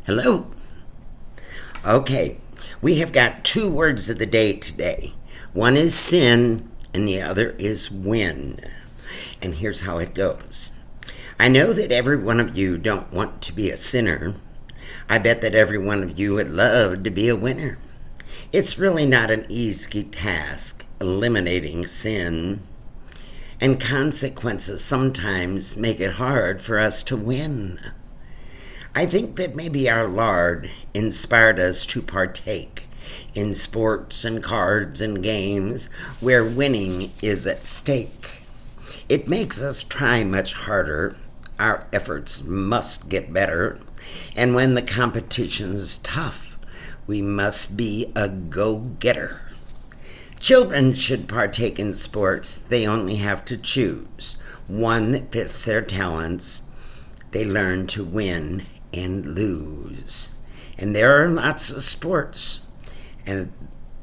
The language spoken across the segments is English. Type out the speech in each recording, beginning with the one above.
Hello. Okay, we have got two words of the day today. One is sin and the other is win. And here's how it goes. I know that every one of you don't want to be a sinner. I bet that every one of you would love to be a winner. It's really not an easy task, eliminating sin. And consequences sometimes make it hard for us to win. I think that maybe our Lord inspired us to partake in sports and cards and games where winning is at stake. It makes us try much harder. Our efforts must get better. And when the competition's tough, we must be a go-getter. Children should partake in sports. They only have to choose one that fits their talents. They learn to win and lose. And there are lots of sports and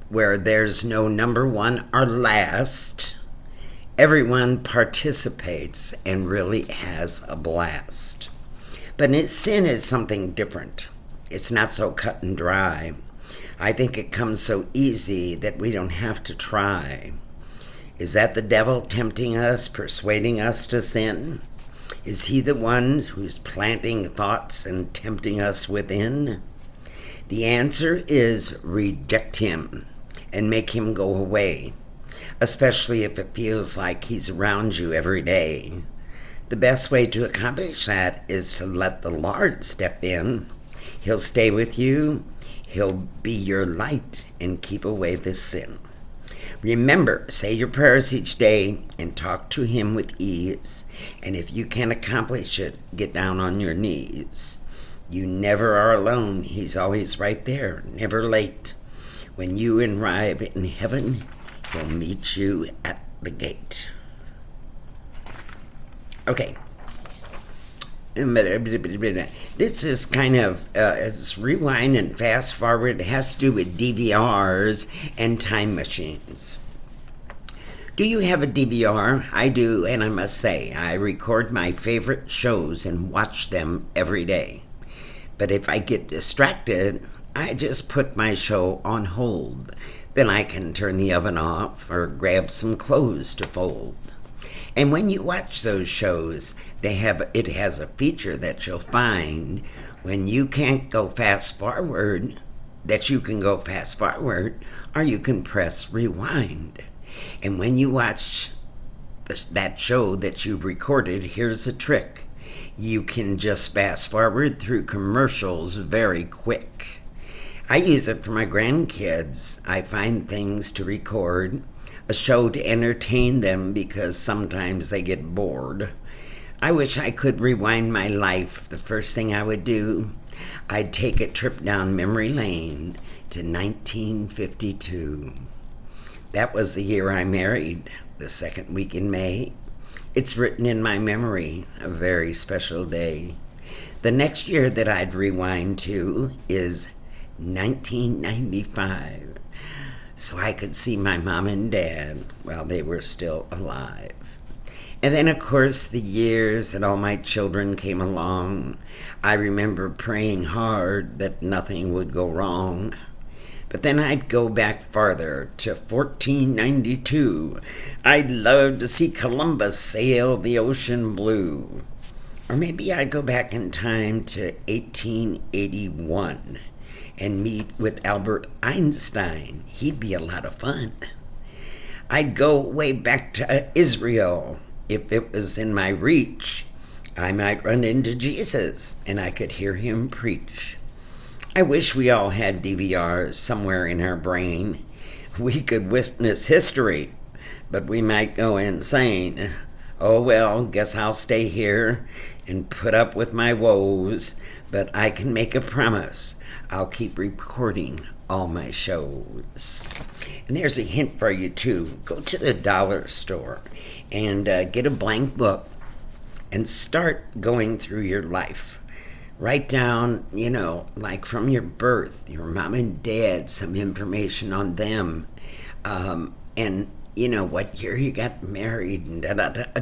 where there's no number one or last. Everyone participates and really has a blast. But sin is something different. It's not so cut and dry. I think it comes so easy that we don't have to try. Is that the devil tempting us, persuading us to sin? Is he the one who's planting thoughts and tempting us within? The answer is reject him and make him go away, especially if it feels like he's around you every day. The best way to accomplish that is to let the Lord step in. He'll stay with you. He'll be your light and keep away the sin. Remember, say your prayers each day and talk to him with ease. And if you can't accomplish it, get down on your knees. You never are alone. He's always right there, never late. When you arrive in heaven, he'll meet you at the gate. Okay. This is kind of it's rewind and fast forward. It has to do with DVRs and time machines. Do you have a DVR? I do, and I must say, I record my favorite shows and watch them every day. But if I get distracted, I just put my show on hold. Then I can turn the oven off or grab some clothes to fold. And when you watch those shows, it has a feature that you'll find when you can't go fast forward, that you can go fast forward, or you can press rewind. And when you watch that show that you've recorded, here's a trick. You can just fast forward through commercials very quick. I use it for my grandkids. I find things to record, a show to entertain them because sometimes they get bored. I wish I could rewind my life. The first thing I would do, I'd take a trip down memory lane to 1952. That was the year I married, the second week in May. It's written in my memory, a very special day. The next year that I'd rewind to is 1995. So I could see my mom and dad while they were still alive. And then, of course, the years that all my children came along, I remember praying hard that nothing would go wrong. But then I'd go back farther to 1492. I'd love to see Columbus sail the ocean blue. Or maybe I'd go back in time to 1881. And meet with Albert Einstein. He'd be a lot of fun. I'd go way back to Israel. If it was in my reach, I might run into Jesus and I could hear him preach. I wish we all had DVRs somewhere in our brain. We could witness history, but we might go insane. Oh well, guess I'll stay here and put up with my woes, but I can make a promise. I'll keep recording all my shows. And there's a hint for you too. Go to the dollar store and get a blank book and start going through your life. Write down, like from your birth, your mom and dad, some information on them. And what year you got married and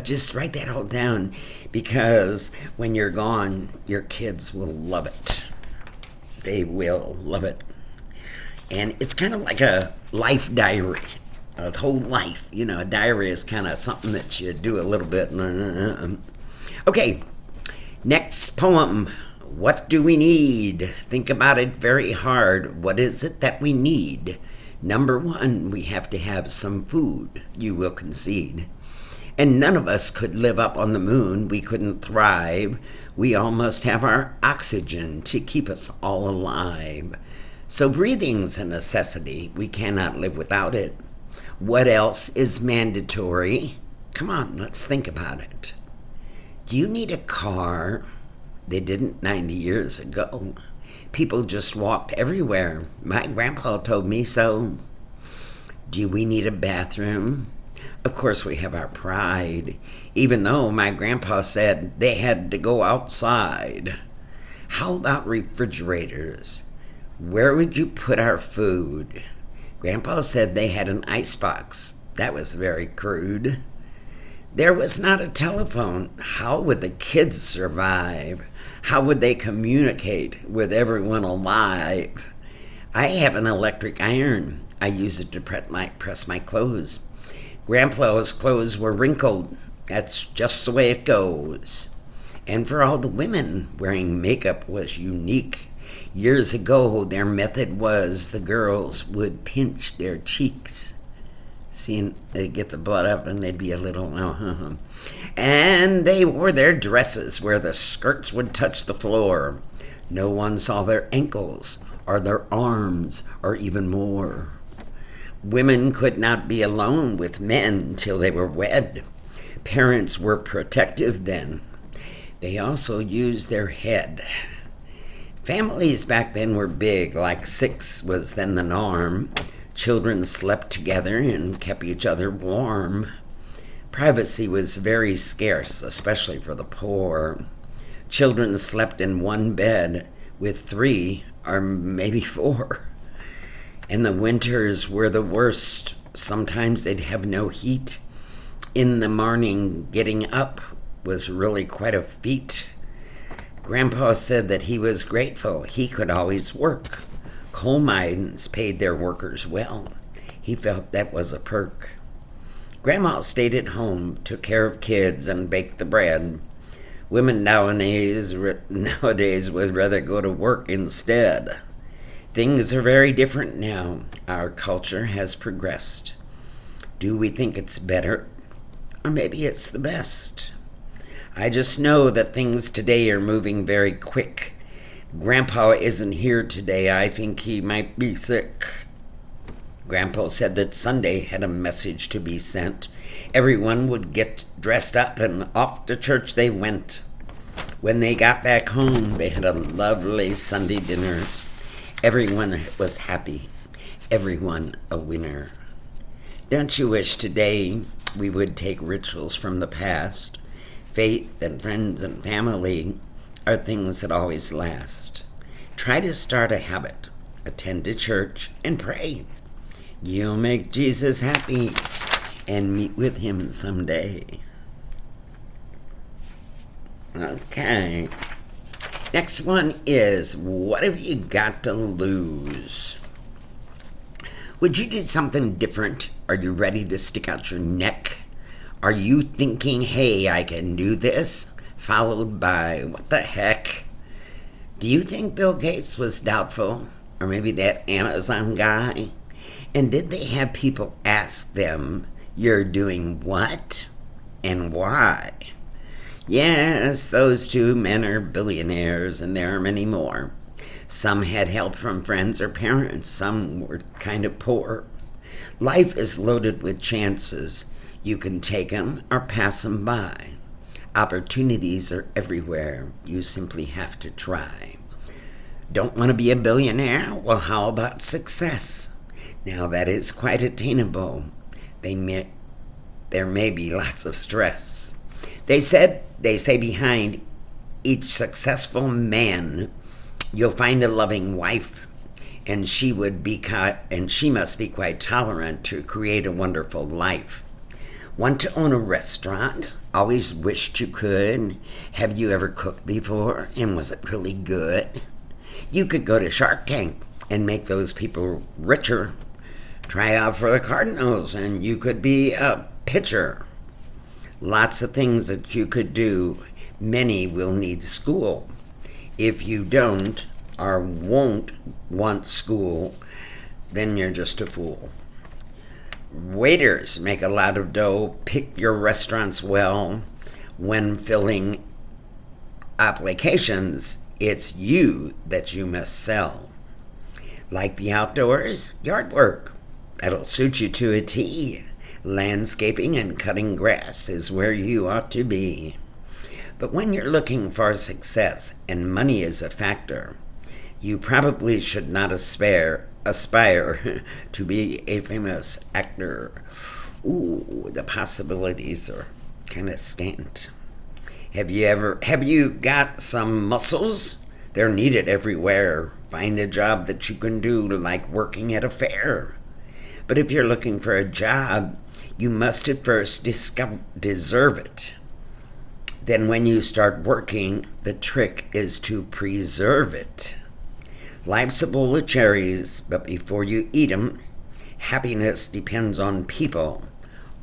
just write that all down, because when you're gone, your kids will love it. They will love it. And it's kind of like a life diary, a whole life. You know, a diary is kind of something that you do a little bit. Okay, next poem. What do we need? Think about it very hard. What is it that we need? Number one, we have to have some food, you will concede. And none of us could live up on the moon. We couldn't thrive. We all must have our oxygen to keep us all alive. So breathing's a necessity. We cannot live without it. What else is mandatory? Come on, let's think about it. Do you need a car? They didn't 90 years ago. People just walked everywhere. My grandpa told me so. Do we need a bathroom? Of course we have our pride, even though my grandpa said they had to go outside. How about refrigerators? Where would you put our food? Grandpa said they had an icebox. That was very crude. There was not a telephone. How would the kids survive? How would they communicate with everyone alive? I have an electric iron. I use it to press my clothes. Grandpa's clothes were wrinkled. That's just the way it goes. And for all the women, wearing makeup was unique. Years ago, their method was the girls would pinch their cheeks. See, they'd get the blood up and they'd be a little, And they wore their dresses where the skirts would touch the floor. No one saw their ankles or their arms or even more. Women could not be alone with men till they were wed. Parents were protective then. They also used their head. Families back then were big, like 6 was then the norm. Children slept together and kept each other warm. Privacy was very scarce, especially for the poor. Children slept in one bed with 3 or maybe 4. And the winters were the worst. Sometimes they'd have no heat. In the morning, getting up was really quite a feat. Grandpa said that he was grateful he could always work. Coal mines paid their workers well. He felt that was a perk. Grandma stayed at home, took care of kids, and baked the bread. Women nowadays would rather go to work instead. Things are very different now. Our culture has progressed. Do we think it's better? Or maybe it's the best. I just know that things today are moving very quick. Grandpa isn't here today. I think he might be sick. Grandpa said that Sunday had a message to be sent. Everyone would get dressed up and off to church they went. When they got back home, they had a lovely Sunday dinner. Everyone was happy. Everyone a winner. Don't you wish today we would take rituals from the past? Faith and friends and family are things that always last. Try to start a habit. Attend to church and pray. You'll make Jesus happy and meet with him someday. Okay. Next one is, what have you got to lose? Would you do something different? Are you ready to stick out your neck? Are you thinking, hey, I can do this? Followed by, what the heck? Do you think Bill Gates was doubtful? Or maybe that Amazon guy? And did they have people ask them, you're doing what? And why? Yes, those 2 men are billionaires, and there are many more. Some had help from friends or parents. Some were kind of poor. Life is loaded with chances. You can take them or pass them by. Opportunities are everywhere. You simply have to try. Don't want to be a billionaire? Well, how about success? Now that is quite attainable. There may be lots of stress. They say behind each successful man, you'll find a loving wife, and she must be quite tolerant to create a wonderful life. Want to own a restaurant? Always wished you could? Have you ever cooked before, and was it really good? You could go to Shark Tank and make those people richer. Try out for the Cardinals and you could be a pitcher. Lots of things that you could do. Many will need school. If you don't or won't want school, then you're just a fool. Waiters make a lot of dough. Pick your restaurants well. When filling applications, it's you that you must sell. Like the outdoors, yard work. That'll suit you to a T. Landscaping and cutting grass is where you ought to be. But when you're looking for success and money is a factor, you probably should not aspire to be a famous actor. Ooh, the possibilities are kind of scant. Have you got some muscles? They're needed everywhere. Find a job that you can do, like working at a fair. But if you're looking for a job, you must at first deserve it. Then when you start working, the trick is to preserve it. Life's a bowl of cherries, but before you eat them, happiness depends on people,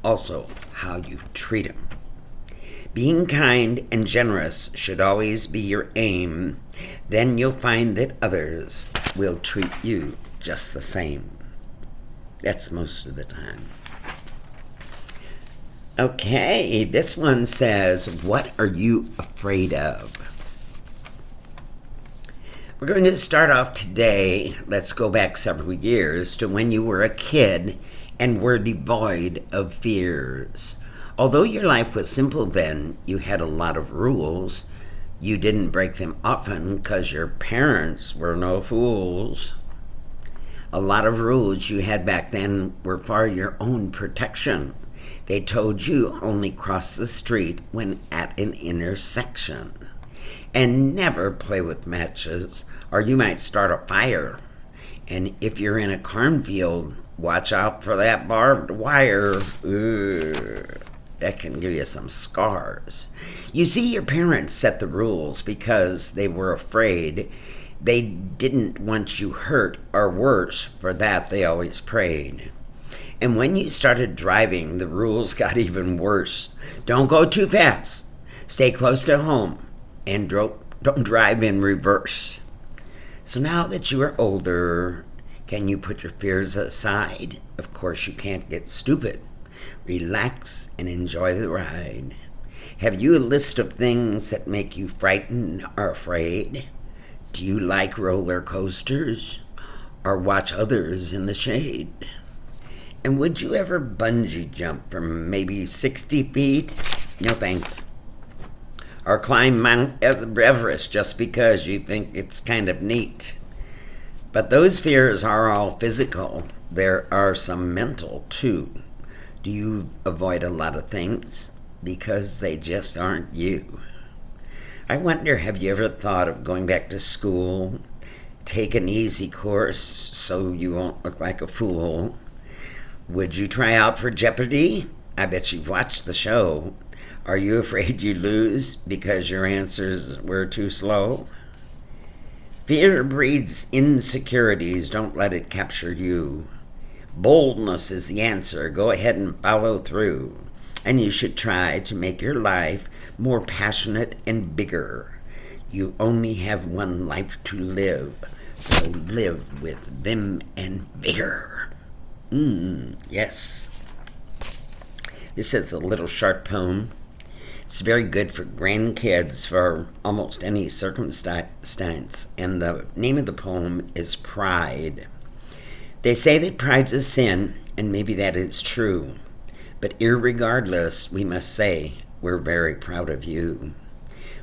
also how you treat them. Being kind and generous should always be your aim. Then you'll find that others will treat you just the same. That's most of the time. Okay, this one says, what are you afraid of? We're going to start off today, let's go back several years, to when you were a kid and were devoid of fears. Although your life was simple then, you had a lot of rules. You didn't break them often because your parents were no fools. A lot of rules you had back then were for your own protection. They told you only cross the street when at an intersection. And never play with matches, or you might start a fire. And if you're in a cornfield, watch out for that barbed wire. That can give you some scars. You see, your parents set the rules because they were afraid. They didn't want you hurt, or worse, for that they always prayed. And when you started driving, the rules got even worse. Don't go too fast. Stay close to home. And don't drive in reverse. So now that you are older, can you put your fears aside? Of course you can't get stupid. Relax and enjoy the ride. Have you a list of things that make you frightened or afraid? Do you like roller coasters or watch others in the shade? And would you ever bungee jump from maybe 60 feet? No thanks. Or climb Mount Everest just because you think it's kind of neat. But those fears are all physical. There are some mental too. Do you avoid a lot of things because they just aren't you? I wonder, have you ever thought of going back to school? Take an easy course so you won't look like a fool. Would you try out for Jeopardy? I bet you've watched the show. Are you afraid you lose because your answers were too slow? Fear breeds insecurities. Don't let it capture you. Boldness is the answer. Go ahead and follow through. And you should try to make your life more passionate and bigger. You only have one life to live, so live with vim and vigor. Yes. This is a little short poem. It's very good for grandkids for almost any circumstance. And the name of the poem is Pride. They say that pride's a sin, and maybe that is true. But irregardless, we must say we're very proud of you.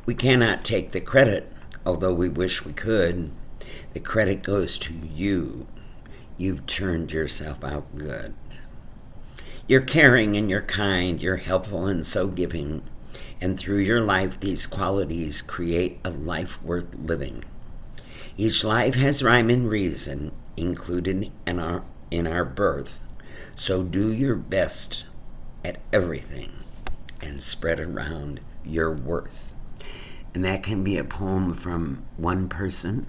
We cannot take the credit, although we wish we could. The credit goes to you. You've turned yourself out good. You're caring and you're kind, you're helpful and so giving. And through your life, these qualities create a life worth living. Each life has rhyme and reason included in our birth. So do your best at everything and spread around your worth. And that can be a poem from one person.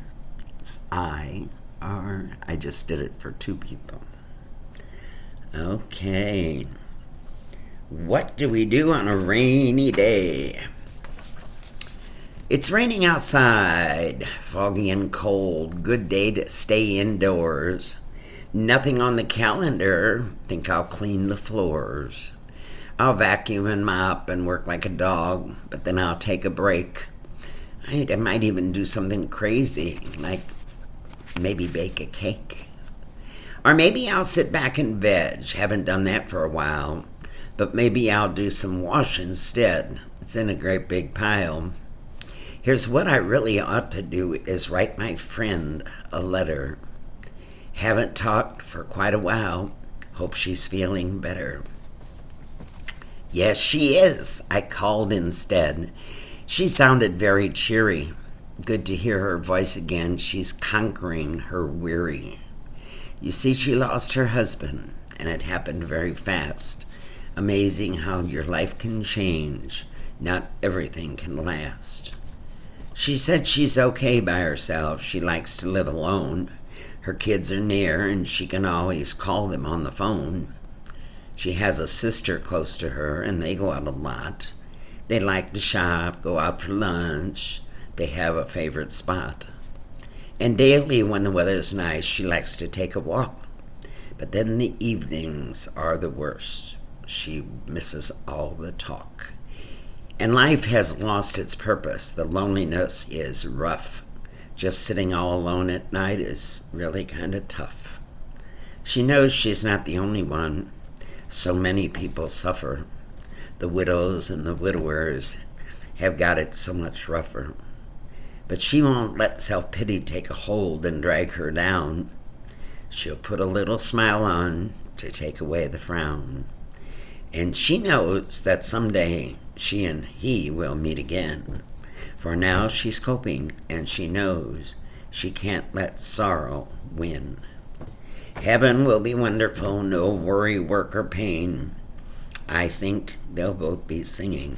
It's I, or I just did it for two people. Okay. What do we do on a rainy day? It's raining outside, foggy and cold. Good day to stay indoors. Nothing on the calendar. Think I'll clean the floors. I'll vacuum and mop and work like a dog, but then I'll take a break. I might even do something crazy, like maybe bake a cake. Or maybe I'll sit back and veg. Haven't done that for a while. But maybe I'll do some wash instead. It's in a great big pile. Here's what I really ought to do is write my friend a letter. Haven't talked for quite a while. Hope she's feeling better. Yes, she is. I called instead. She sounded very cheery. Good to hear her voice again. She's conquering her weary. You see, she lost her husband, and it happened very fast. Amazing how your life can change. Not everything can last. She said she's okay by herself. She likes to live alone. Her kids are near, and she can always call them on the phone. She has a sister close to her, and they go out a lot. They like to shop, go out for lunch. They have a favorite spot. And daily, when the weather's nice, she likes to take a walk. But then the evenings are the worst. She misses all the talk. And life has lost its purpose. The loneliness is rough. Just sitting all alone at night is really kind of tough. She knows she's not the only one. So many people suffer. The widows and the widowers have got it so much rougher. But she won't let self-pity take a hold and drag her down. She'll put a little smile on to take away the frown. And she knows that someday she and he will meet again. For now she's coping, and she knows she can't let sorrow win. Heaven will be wonderful, no worry, work, or pain. I think they'll both be singing.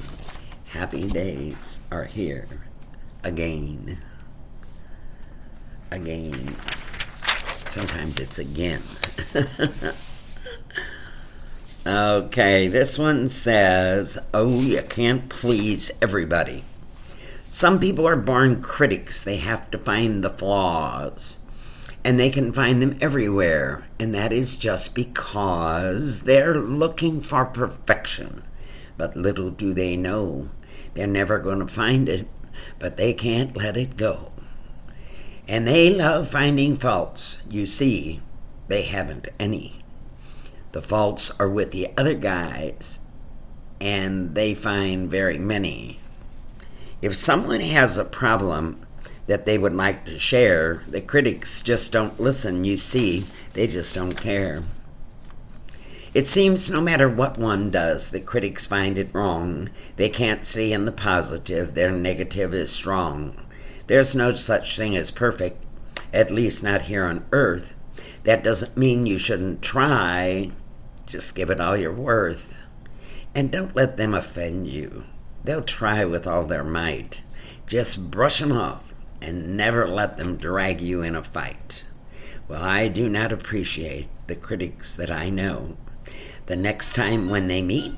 Happy days are here again. Again. Sometimes it's again. Okay, this one says, oh, you can't please everybody. Some people are born critics. They have to find the flaws. And they can find them everywhere. And that is just because they're looking for perfection. But little do they know, they're never going to find it, but they can't let it go. And they love finding faults. You see, they haven't any. The faults are with the other guys, and they find very many. If someone has a problem that they would like to share, the critics just don't listen, you see. They just don't care. It seems no matter what one does, the critics find it wrong. They can't see in the positive. Their negative is strong. There's no such thing as perfect, at least not here on earth. That doesn't mean you shouldn't try. Just give it all you're worth. And don't let them offend you. They'll try with all their might. Just brush them off and never let them drag you in a fight. Well, I do not appreciate the critics that I know. The next time when they meet,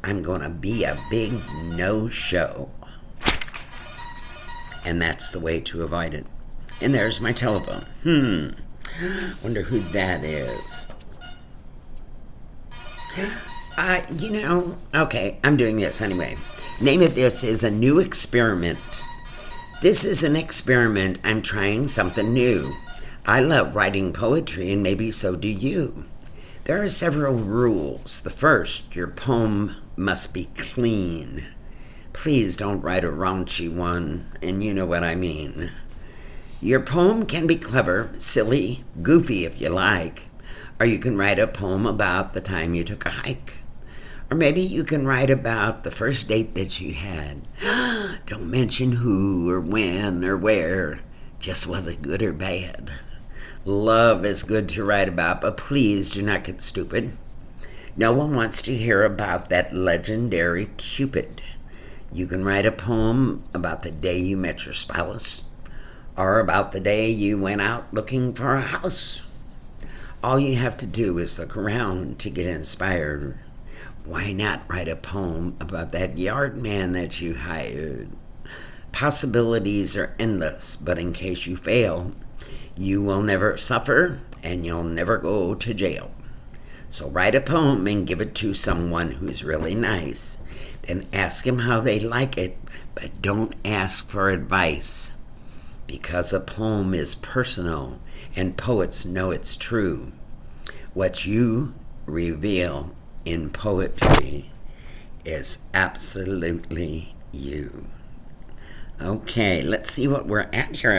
I'm going to be a big no-show. And that's the way to avoid it. And there's my telephone. Wonder who that is. Okay, I'm doing this anyway. Name of this is a new experiment. This is an experiment. I'm trying something new. I love writing poetry, and maybe so do you. There are several rules. The first, your poem must be clean. Please don't write a raunchy one, and you know what I mean. Your poem can be clever, silly, goofy if you like. Or you can write a poem about the time you took a hike. Or maybe you can write about the first date that you had. Don't mention who or when or where. Just was it good or bad? Love is good to write about, but please do not get stupid. No one wants to hear about that legendary Cupid. You can write a poem about the day you met your spouse, or about the day you went out looking for a house. All you have to do is look around to get inspired. Why not write a poem about that yard man that you hired? Possibilities are endless, but in case you fail, you will never suffer and you'll never go to jail. So write a poem and give it to someone who's really nice. Then ask them how they like it, but don't ask for advice. Because a poem is personal and poets know it's true. What you reveal in poetry is absolutely you. Okay, let's see what we're at here.